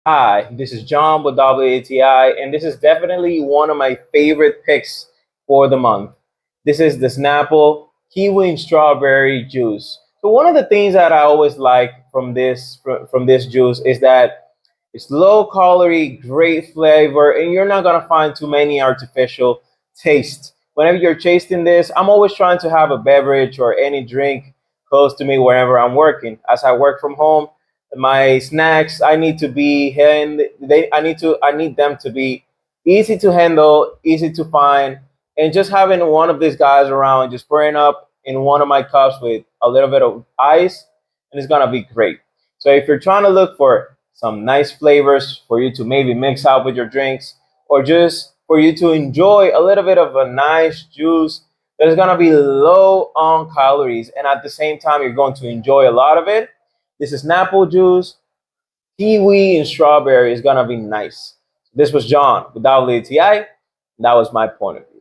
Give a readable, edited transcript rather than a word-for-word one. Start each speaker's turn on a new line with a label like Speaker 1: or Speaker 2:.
Speaker 1: Hi, this is John with WATI, and this is definitely one of my favorite picks for the month. This is the Snapple Kiwi Strawberry juice. So one of the things that I always like from this juice is that it's low calorie, great flavor, and you're not gonna find too many artificial taste. Whenever you're tasting this, I'm always trying to have a beverage or any drink close to me wherever I'm working. As I work from home, my snacks I need to be hand they I need them to be easy to handle, easy to find, and just having one of these guys around, just pouring up in one of my cups with a little bit of ice, and it's gonna be great. So if you're trying to look for some nice flavors for you to maybe mix out with your drinks, or just for you to enjoy a little bit of a nice juice that is gonna be low on calories, and at the same time you're going to enjoy a lot of it. This is Snapple juice, kiwi, and strawberry is gonna be nice. This was John with WTI. That was my point of view.